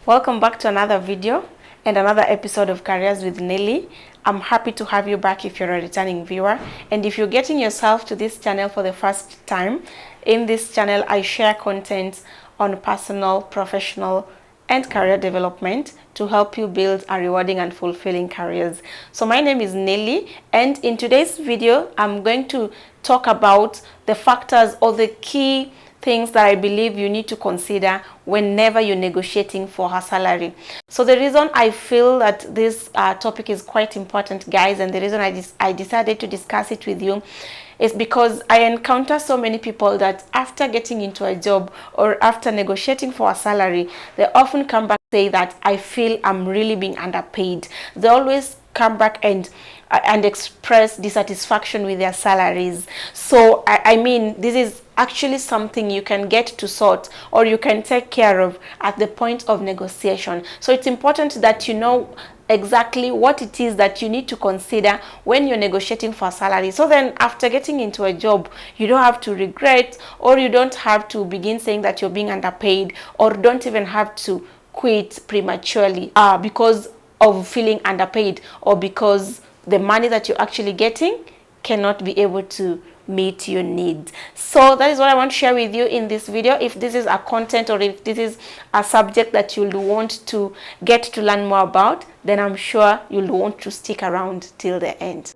Welcome back to another video and another episode of Careers with Nelly. I'm happy to have you back if you're a returning viewer, and if you're getting yourself to this channel for the first time. In this channel I share content on personal, professional and career development to help you build a rewarding and fulfilling careers. So my name is Nelly, and in today's video I'm going to talk about the factors or the key things that I believe you need to consider whenever you're negotiating for a salary. So the reason I feel that this topic is quite important, guys, and the reason I decided to discuss it with you is because I encounter so many people that after getting into a job or after negotiating for a salary, they often come back and say that I feel I'm really being underpaid. They always come back and express dissatisfaction with their salaries. So I mean, this is actually something you can get to sort, or you can take care of at the point of negotiation. So it's important that you know exactly what it is that you need to consider when you're negotiating for a salary. So then after getting into a job, you don't have to regret, or you don't have to begin saying that you're being underpaid, or don't even have to quit prematurely because of feeling underpaid, or because the money that you're actually getting cannot be able to meet your needs. So that is what I want to share with you in this video. If this is a content, or if this is a subject that you'll want to get to learn more about, then I'm sure you'll want to stick around till the end.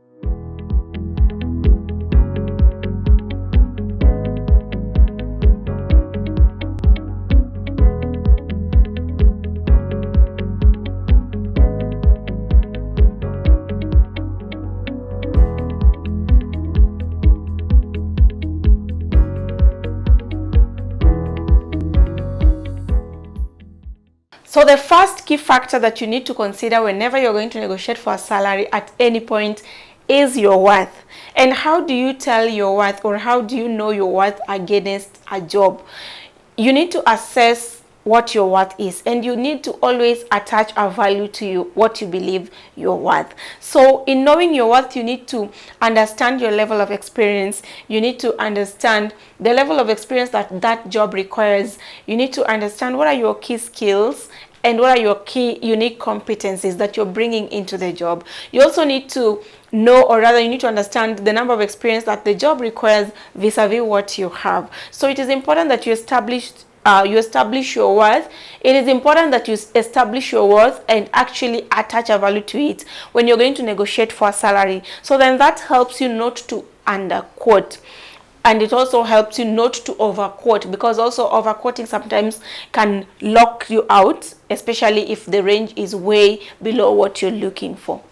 So the first key factor that you need to consider whenever you're going to negotiate for a salary at any point is your worth. And how do you tell your worth, or how do you know your worth against a job? You need to assess what your worth is, and you need to always attach a value to what you believe you're worth. So in knowing your worth, you need to understand your level of experience. You need to understand the level of experience that job requires. You need to understand what are your key skills and what are your key unique competencies that you're bringing into the job. You also need to know, or rather you need to understand the number of experience that the job requires vis-a-vis what you have. So it is important that you establish your worth. It is important that you establish your worth and actually attach a value to it when you're going to negotiate for a salary. So then that helps you not to underquote. And it also helps you not to overquote, because also overquoting sometimes can lock you out, especially if the range is way below what you're looking for.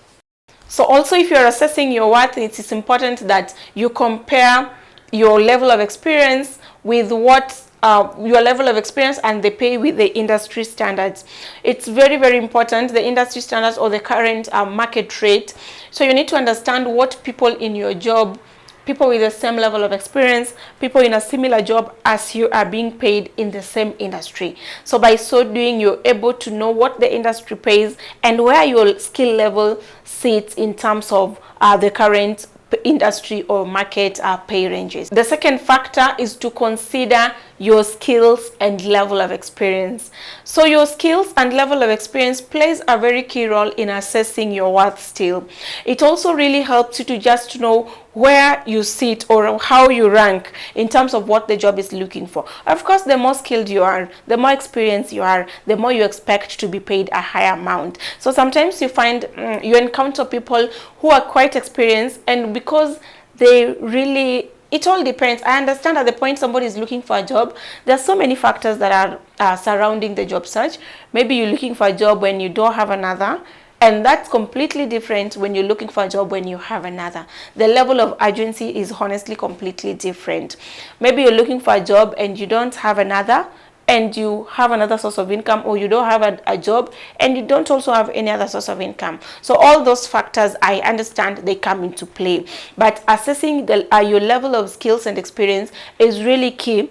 So also, if you're assessing your worth, it is important that you compare your level of experience with what your level of experience and the pay with the industry standards. It's very, very important, the industry standards or the current market rate. So you need to understand what people in your job, people with the same level of experience, people in a similar job as you, are being paid in the same industry. So by so doing, you're able to know what the industry pays and where your skill level sits in terms of the current industry or market pay ranges. The second factor is to consider your skills and level of experience. So your skills and level of experience plays a very key role in assessing your worth still. It also really helps you to just know where you sit or how you rank in terms of what the job is looking for. Of course, the more skilled you are, the more experienced you are, the more you expect to be paid a higher amount. So sometimes you find you encounter people who are quite experienced, and because they really, it all depends. I understand at the point somebody is looking for a job, there are so many factors that are surrounding the job search. Maybe you're looking for a job when you don't have another, and that's completely different when you're looking for a job when you have another. The level of urgency is honestly completely different. Maybe you're looking for a job and you don't have another, and you have another source of income, or you don't have a job and you don't also have any other source of income. So all those factors, I understand they come into play, but assessing your level of skills and experience is really key,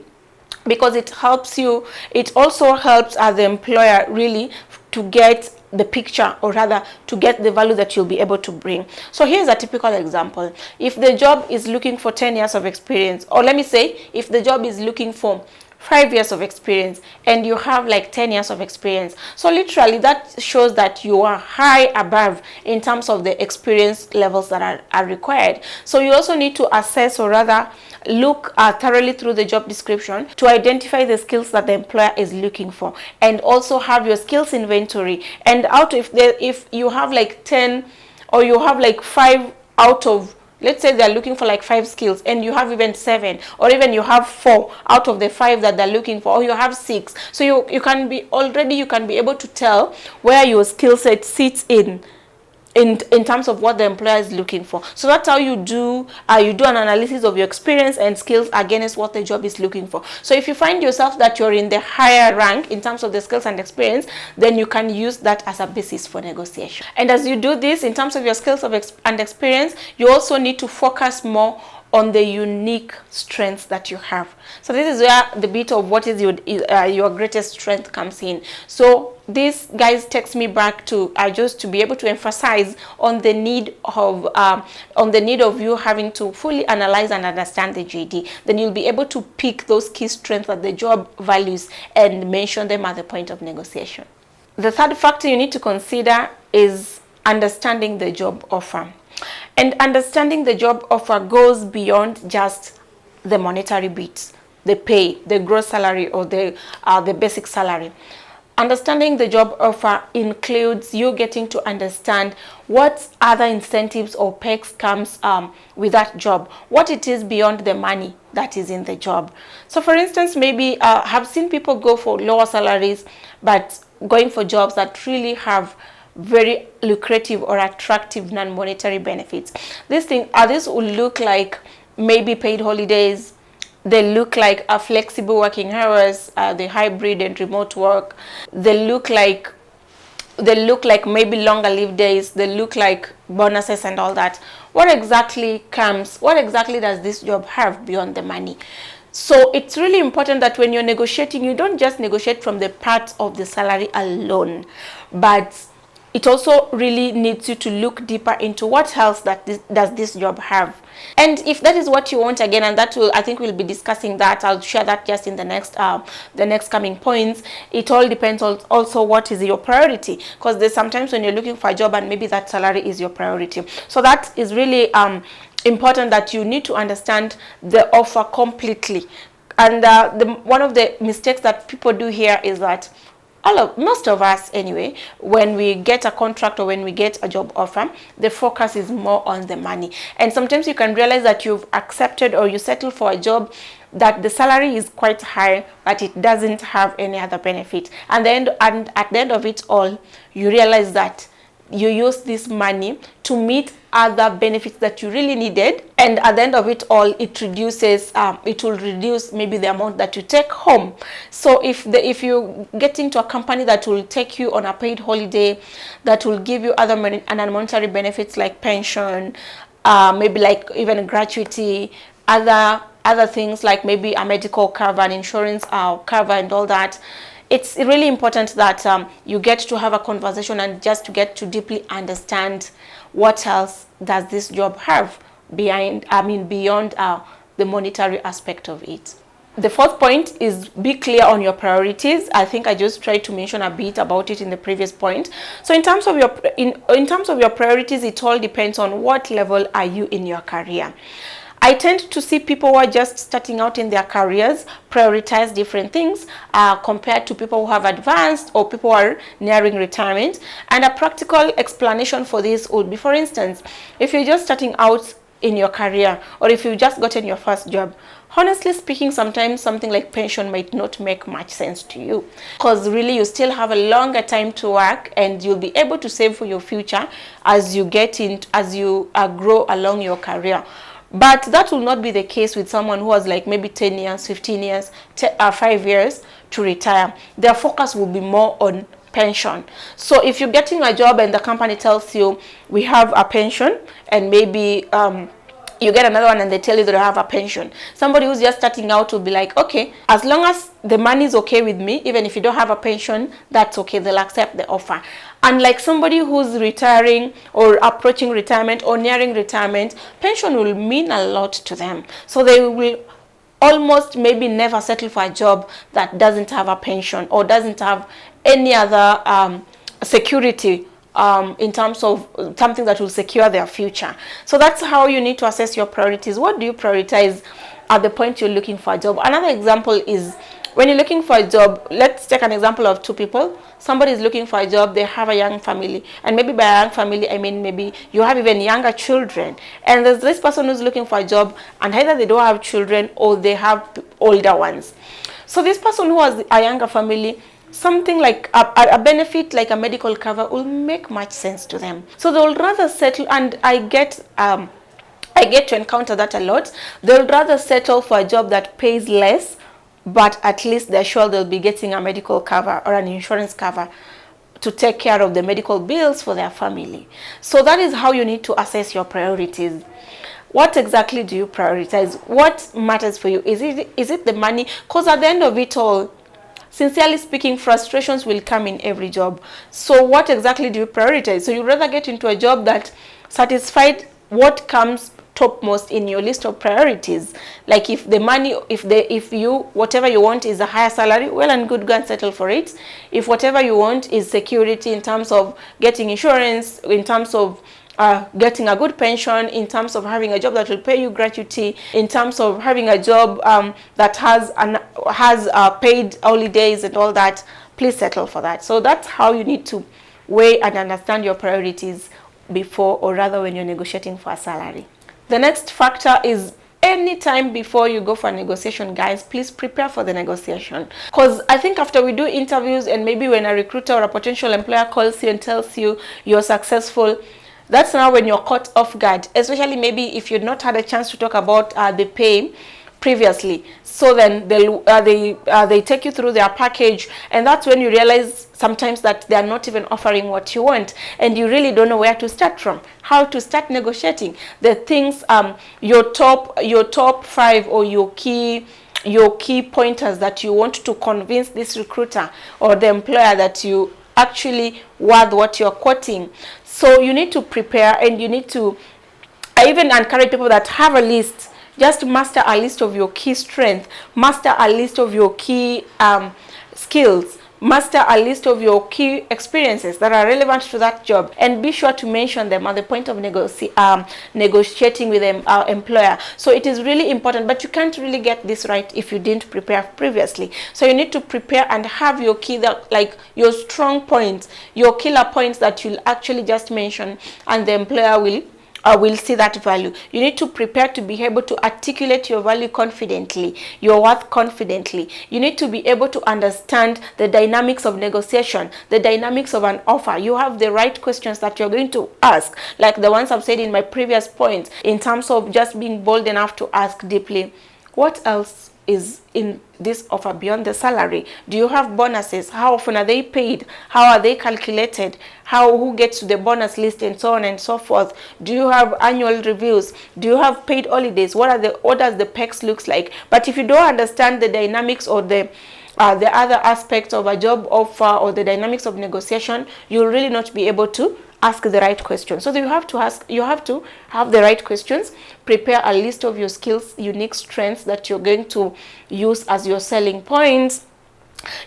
because it helps you, it also helps as the employer really to get the picture, or rather to get the value that you'll be able to bring. So here's a typical example. If the job is looking for 10 years of experience, or let me say if the job is looking for 5 years of experience and you have like 10 years of experience. So literally that shows that you are high above in terms of the experience levels that are required. So you also need to assess, or rather look thoroughly through the job description to identify the skills that the employer is looking for, and also have your skills inventory. And out if you have like 10, or you have like 5 out of, let's say they're looking for like 5 skills and you have even 7, or even you have 4 out of the 5 that they're looking for, or you have 6. So you can be able to tell where your skill set sits in terms of what the employer is looking for. So that's how you do an analysis of your experience and skills against what the job is looking for. So if you find yourself that you're in the higher rank in terms of the skills and experience, then you can use that as a basis for negotiation. And as you do this in terms of your skills and experience, you also need to focus more on the unique strengths that you have. So this is where the bit of what is your greatest strength comes in. So this, guys, takes me back to just to be able to emphasize on the need of you having to fully analyze and understand the JD. Then you'll be able to pick those key strengths that the job values and mention them at the point of negotiation. The third factor you need to consider is understanding the job offer. And understanding the job offer goes beyond just the monetary bits, the pay, the gross salary, or the basic salary. Understanding the job offer includes you getting to understand what other incentives or perks comes with that job, what it is beyond the money that is in the job. So for instance, maybe have seen people go for lower salaries, but going for jobs that really have very lucrative or attractive non-monetary benefits. These will look like maybe paid holidays. They look like flexible working hours, the hybrid and remote work. They look like maybe longer leave days. They look like bonuses and all that. What exactly does this job have beyond the money? So it's really important that when you're negotiating, you don't just negotiate from the part of the salary alone, but it also really needs you to look deeper into what else does this job have. And if that is what you want, again, and I think we'll be discussing that, I'll share that just in the next coming points. It all depends on also what is your priority, because there's sometimes when you're looking for a job and maybe that salary is your priority. So that is really important, that you need to understand the offer completely. And one of the mistakes that people do here is that most of us anyway, when we get a contract or when we get a job offer, the focus is more on the money. And sometimes you can realize that you've accepted or you settle for a job that the salary is quite high, but it doesn't have any other benefit. And at the end of it all, you realize that you use this money to meet other benefits that you really needed, and at the end of it all, it will reduce maybe the amount that you take home. So if you get into a company that will take you on a paid holiday, that will give you other monetary benefits like pension, maybe like even gratuity, other things like maybe a medical cover, an insurance cover, and all that, it's really important that you get to have a conversation and just to get to deeply understand what else does this job have beyond the monetary aspect of it. The fourth point is be clear on your priorities. I think I just tried to mention a bit about it in the previous point. So in terms of your priorities, it all depends on what level are you in your career. I tend to see people who are just starting out in their careers prioritize different things compared to people who have advanced or people who are nearing retirement. And a practical explanation for this would be, for instance, if you're just starting out in your career, or if you've just gotten your first job, honestly speaking, sometimes something like pension might not make much sense to you, because really you still have a longer time to work and you'll be able to save for your future as you grow along your career. But that will not be the case with someone who has like maybe 10 years, 15 years, 5 years to retire. Their focus will be more on pension. So if you're getting a job and the company tells you we have a pension, and maybe you get another one and they tell you they have a pension, somebody who's just starting out will be like, okay, as long as the money is okay with me, even if you don't have a pension, that's okay, they'll accept the offer. Unlike somebody who's retiring or approaching retirement or nearing retirement, pension will mean a lot to them. So they will almost maybe never settle for a job that doesn't have a pension or doesn't have any other security in terms of something that will secure their future. So that's how you need to assess your priorities. What do you prioritize at the point you're looking for a job? Another example is when you're looking for a job. Let's take an example of two people. Somebody is looking for a job, they have a young family, and maybe by a young family I mean maybe you have even younger children, and there's this person who's looking for a job and either they don't have children or they have older ones. So this person who has a younger family, something like a benefit like a medical cover will make much sense to them. So they'll rather settle, and I get to encounter that a lot. They'll rather settle for a job that pays less, but at least they're sure they'll be getting a medical cover or an insurance cover to take care of the medical bills for their family. So that is how you need to assess your priorities. What exactly do you prioritize? What matters for you? Is it the money? Because at the end of it all, sincerely speaking, frustrations will come in every job. So what exactly do you prioritize? So you'd rather get into a job that satisfied what comes topmost in your list of priorities. Like if the money, if you whatever you want is a higher salary, well and good, go and settle for it. If whatever you want is security in terms of getting insurance, in terms of getting a good pension, in terms of having a job that will pay you gratuity, in terms of having a job that has paid holidays and all that, please settle for that. So that's how you need to weigh and understand your priorities before, or rather when you're negotiating for a salary. The next factor is anytime before you go for a negotiation, guys, please prepare for the negotiation. Because I think after we do interviews and maybe when a recruiter or a potential employer calls you and tells you you're successful, that's now when you're caught off guard, especially maybe if you've not had a chance to talk about the pay previously. So then they take you through their package, and that's when you realize sometimes that they are not even offering what you want, and you really don't know where to start from, how to start negotiating the things, your top 5 or your key pointers that you want to convince this recruiter or the employer that you actually worth what you're quoting. So you need to prepare, and you need to, I even encourage people that have a list. Just master a list of your key strengths, master a list of your key skills, master a list of your key experiences that are relevant to that job, and be sure to mention them at the point of negotiating with an employer. So it is really important, but you can't really get this right if you didn't prepare previously. So you need to prepare and have your key, like your strong points, your killer points that you'll actually just mention, and the employer will see that value. You need to prepare to be able to articulate your value confidently, your worth confidently. You need to be able to understand the dynamics of negotiation, the dynamics of an offer. You have the right questions that you're going to ask, like the ones I've said in my previous points, in terms of just being bold enough to ask deeply, what else is in this offer beyond the salary? Do you have bonuses? How often are they paid? How are they calculated? Who gets to the bonus list, and so on and so forth? Do you have annual reviews? Do you have paid holidays? What does the PEX looks like? But if you don't understand the dynamics or the other aspects of a job offer or the dynamics of negotiation, you'll really not be able to ask the right questions. So you have to have the right questions. Prepare a list of your skills, unique strengths that you're going to use as your selling points.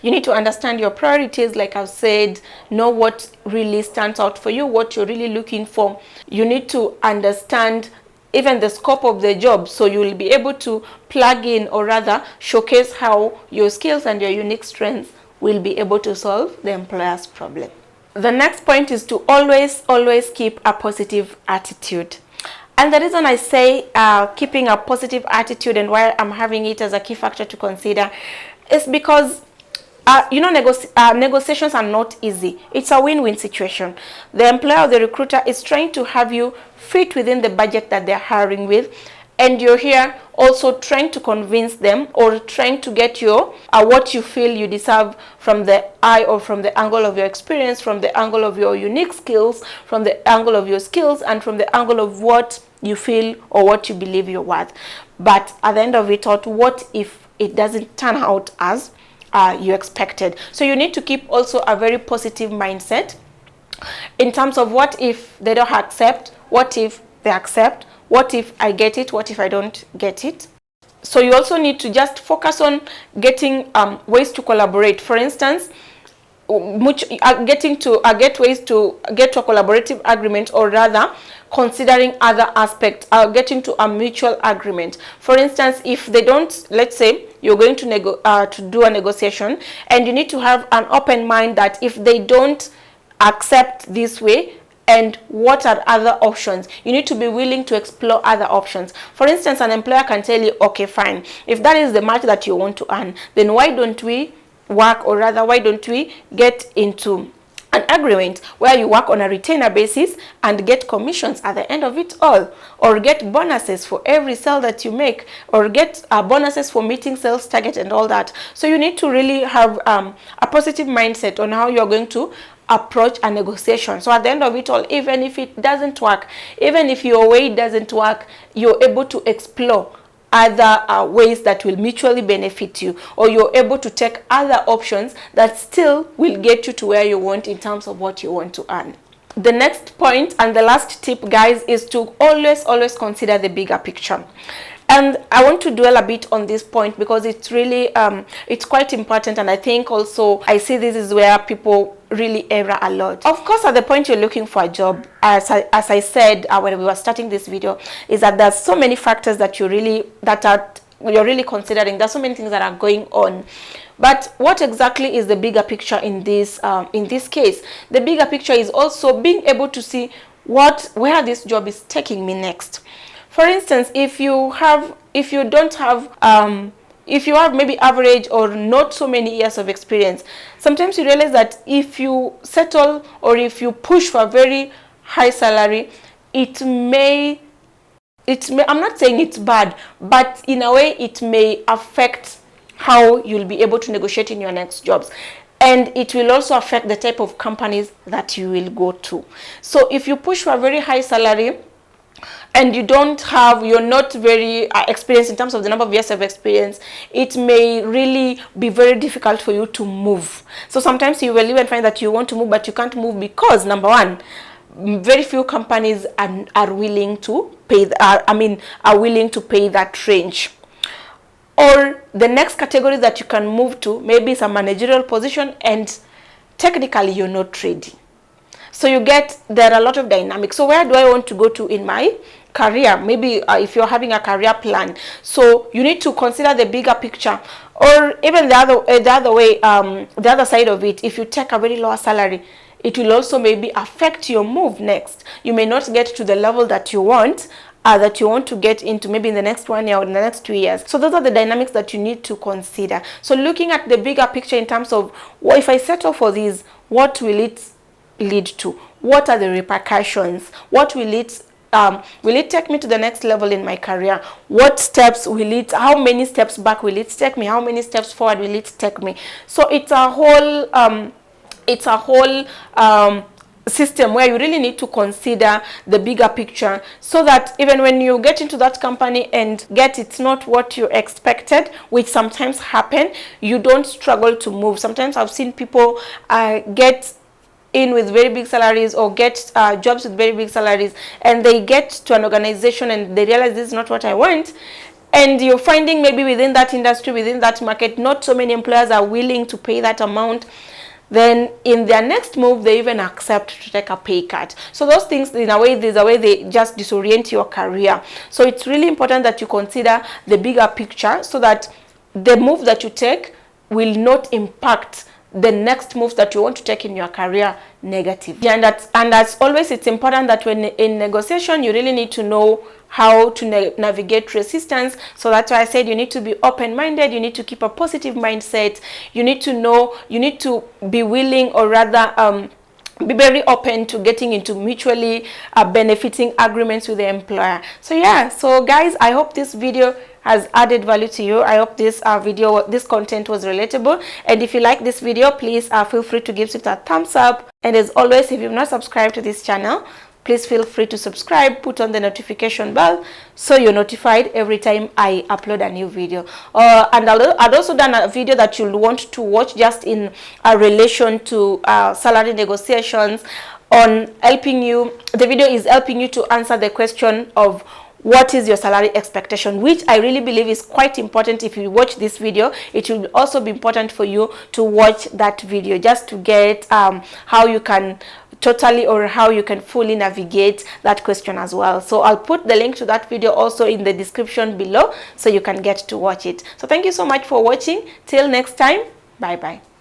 You need to understand your priorities, like I've said, know what really stands out for you, what you're really looking for. You need to understand even the scope of the job, so you will be able to plug in, or rather showcase how your skills and your unique strengths will be able to solve the employer's problem. The next point is to always keep a positive attitude. And the reason I say keeping a positive attitude, and why I'm having it as a key factor to consider, is because negotiations are not easy. It's a win-win situation. The employer or the recruiter is trying to have you fit within the budget that they're hiring with, and you're here also trying to convince them, or trying to get your what you feel you deserve from the eye, or from the angle of your experience, from the angle of your unique skills, from the angle of your skills, and from the angle of what you feel or what you believe you're worth. But at the end of it all, what if it doesn't turn out as you expected? So you need to keep also a very positive mindset in terms of, what if they don't accept, what if they accept, what if I get it, what if I don't get it. So you also need to just focus on getting ways to collaborate. For instance, get ways to get to a collaborative agreement, or rather considering other aspects, getting to a mutual agreement. For instance, if they don't, let's say you're going to do a negotiation, and you need to have an open mind that if they don't accept this way, and what are other options, you need to be willing to explore other options. For instance, an employer can tell you, okay, fine, if that is the much that you want to earn, then why don't we work, or rather why don't we get into an agreement where you work on a retainer basis and get commissions at the end of it all, or get bonuses for every sale that you make, or get bonuses for meeting sales target and all that. So you need to really have a positive mindset on how you're going to approach a negotiation. So at the end of it all, even if it doesn't work, even if your way doesn't work, you're able to explore other ways that will mutually benefit you, or you're able to take other options that still will get you to where you want in terms of what you want to earn. The next point and the last tip, guys, is to always consider the bigger picture. And I want to dwell a bit on this point because it's really it's quite important, and I think also I see this is where people really err a lot. Of course, at the point you're looking for a job, as I said when we were starting this video, is that there's so many factors that you're really considering. There's so many things that are going on. But what exactly is the bigger picture in this case? The bigger picture is also being able to see where this job is taking me next. For instance, if you have maybe average or not so many years of experience, sometimes you realize that if you settle or if you push for a very high salary, it may, I'm not saying it's bad, but in a way it may affect how you'll be able to negotiate in your next jobs. And it will also affect the type of companies that you will go to. So if you push for a very high salary, and you're not very experienced in terms of the number of years of experience, it may really be very difficult for you to move. So sometimes you will even find that you want to move, but you can't move because, number one, very few companies are willing to pay that range. Or the next category that you can move to, maybe some managerial position, and technically you're not ready. So there are a lot of dynamics. So where do I want to go to in my career? Maybe if you're having a career plan, so you need to consider the bigger picture. Or even the other side of it, if you take a very lower salary, it will also maybe affect your move next. You may not get to the level that you want to get into, maybe in the next 1 year or in the next 2 years. So those are the dynamics that you need to consider. So looking at the bigger picture in terms of, well, if I settle for this, what will it lead to? What are the repercussions? What will it take me to the next level in my career? What steps will it, how many steps back will it take me? How many steps forward will it take me? So it's a whole system where you really need to consider the bigger picture, so that even when you get into that company and it's not what you expected, which sometimes happen, you don't struggle to move. Sometimes I've seen people get in with very big salaries, or get jobs with very big salaries, and they get to an organization and they realize this is not what I want. And you're finding maybe within that industry, within that market, not so many employers are willing to pay that amount. Then in their next move, they even accept to take a pay cut. So those things, there's a way they just disorient your career. So it's really important that you consider the bigger picture, so that the move that you take will not impact the next moves that you want to take in your career negatively. And as always, it's important that when in negotiation, you really need to know how to navigate resistance. So that's why I said you need to be open-minded, you need to keep a positive mindset, you need to be willing, or rather be very open to getting into mutually benefiting agreements with the employer. So yeah, so guys, I hope this video has added value to you. I hope this content was relatable, and if you like this video, please feel free to give it a thumbs up. And as always, if you've not subscribed to this channel, please feel free to subscribe, put on the notification bell so you're notified every time I upload a new video. And I'd also done a video that you'll want to watch just in relation to salary negotiations, on helping you. The video is helping you to answer the question of what is your salary expectation, which I really believe is quite important. If you watch this video, it will also be important for you to watch that video, just to get how you can totally, or how you can fully navigate that question as well. So I'll put the link to that video also in the description below, so you can get to watch it. So thank you so much for watching. Till next time, bye bye.